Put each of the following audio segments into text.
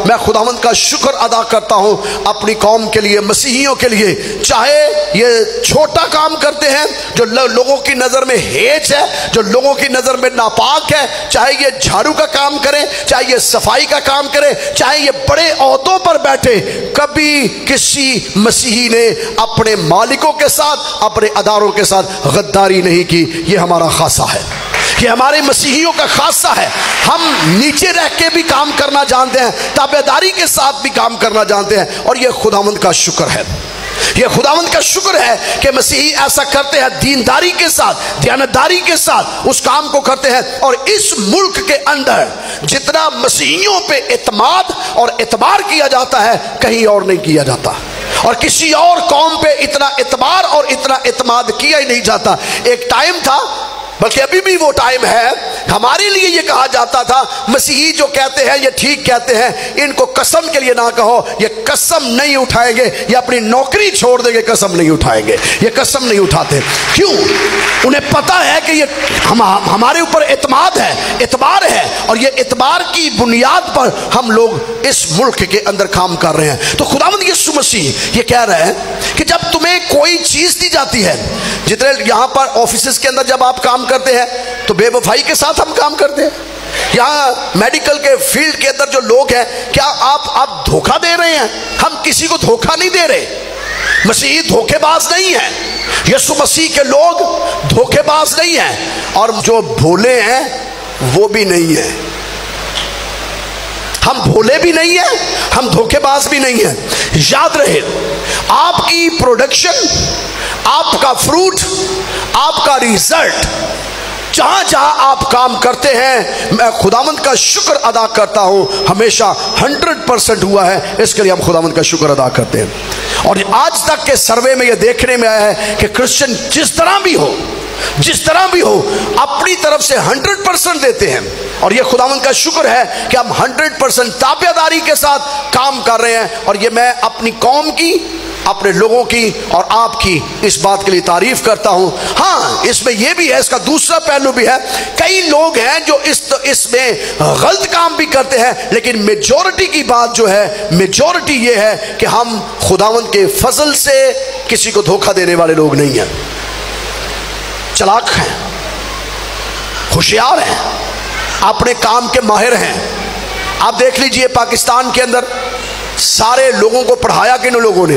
میں خداوند کا شکر ادا کرتا ہوں اپنی قوم کے لیے، مسیحیوں کے لیے، چاہے یہ چھوٹا کام کرتے ہیں جو لوگوں کی نظر میں ہیج ہے، جو لوگوں کی نظر میں ناپاک ہے، چاہے یہ جھاڑو کا کام کریں، چاہے یہ صفائی کا کام کریں، چاہے یہ بڑے عہدوں پر بیٹھے، کبھی کسی مسیحی نے اپنے مالکوں کے ساتھ، اپنے اداروں کے ساتھ غداری نہیں کی۔ یہ ہمارا خاصہ ہے، یہ ہمارے مسیحیوں کا خاصہ ہے۔ ہم نیچے رہ کے بھی کام کرنا جانتے ہیں، تابعداری کے ساتھ بھی کام کرنا جانتے ہیں، اور یہ خداوند کا شکر ہے۔ یہ خداوند کا شکر ہے کہ مسیحی ایسا کرتے ہیں، دینداری کے ساتھ، دیانتداری کے ساتھ اس کام کو کرتے ہیں۔ اور اس ملک کے اندر جتنا مسیحیوں پہ اعتماد اور اعتبار کیا جاتا ہے، کہیں اور نہیں کیا جاتا، اور کسی اور قوم پہ اتنا اعتبار اور اتنا اعتماد کیا ہی نہیں جاتا۔ ایک ٹائم تھا، بلکہ ابھی بھی وہ ٹائم ہے، ہمارے لیے یہ کہا جاتا تھا مسیحی جو کہتے ہیں یہ ٹھیک کہتے ہیں، ان کو قسم کے لیے نہ کہو، یہ قسم نہیں اٹھائیں گے، یہ اپنی نوکری چھوڑ دیں گے، قسم نہیں اٹھائیں گے، یہ قسم نہیں اٹھاتے۔ کیوں؟ انہیں پتہ ہے کہ یہ ہمارے اوپر اعتماد ہے، اعتبار ہے، اور یہ اعتبار کی بنیاد پر ہم لوگ اس ملک کے اندر کام کر رہے ہیں۔ تو خداوند یسوع مسیح یہ کہہ رہے ہیں کہ جب تمہیں کوئی چیز دی جاتی ہے، جتنے یہاں پر آفیسز کے اندر جب آپ کام کرتے ہیں تو بے وفائی کے ساتھ ہم کام کرتے ہیں، یہاں میڈیکل کے فیلڈ کے اندر جو لوگ ہیں، کیا آپ دھوکہ دے رہے ہیں؟ ہم کسی کو دھوکہ نہیں دے رہے، مسیحی دھوکے باز نہیں ہیں، یسوع مسیح کے لوگ دھوکے باز نہیں ہیں، اور جو بھولے ہیں وہ بھی نہیں ہیں، ہم بھولے بھی نہیں ہیں، ہم دھوکے باز بھی نہیں ہیں۔ یاد رہے، آپ کی پروڈکشن، آپ کا فروٹ، آپ کا ریزلٹ، جہاں جہاں آپ کام کرتے ہیں، میں خداوند کا شکر ادا کرتا ہوں، ہمیشہ 100% ہوا ہے، اس کے لیے ہم خداوند کا شکر ادا کرتے ہیں۔ اور آج تک کے سروے میں یہ دیکھنے میں آیا ہے کہ کرسچن جس طرح بھی ہو اپنی طرف سے 100% دیتے ہیں، اور یہ خداوند کا شکر ہے کہ ہم 100% تابعداری کے ساتھ کام کر رہے ہیں۔ اور یہ میں اپنی قوم کی، اپنے لوگوں کی اور آپ کی اس بات کے لیے تعریف کرتا ہوں۔ ہاں، اس میں یہ بھی ہے، اس کا دوسرا پہلو بھی ہے، کئی لوگ ہیں جو اس میں غلط کام بھی کرتے ہیں، لیکن میجورٹی کی بات جو ہے، میجورٹی یہ ہے کہ ہم خداوند کے فضل سے کسی کو دھوکہ دینے والے لوگ نہیں ہیں، چلاک ہیں، ہوشیار ہیں، اپنے کام کے ماہر ہیں۔ آپ دیکھ لیجئے پاکستان کے اندر سارے لوگوں کو پڑھایا کن لوگوں نے؟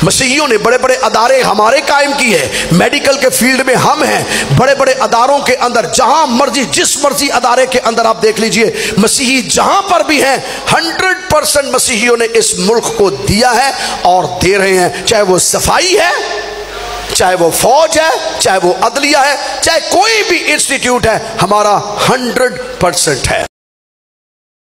مسیحیوں نے بڑے بڑے ادارے ہمارے قائم کیے، میڈیکل کے فیلڈ میں ہم ہیں، بڑے بڑے اداروں کے اندر جہاں مرضی، جس مرضی ادارے کے اندر آپ دیکھ لیجئے، مسیحی جہاں پر بھی ہیں 100% مسیحیوں نے اس ملک کو دیا ہے اور دے رہے ہیں، چاہے وہ صفائی ہے، چاہے وہ فوج ہے، چاہے وہ عدلیہ ہے، چاہے کوئی بھی انسٹیٹیوٹ ہے، ہمارا 100% ہے۔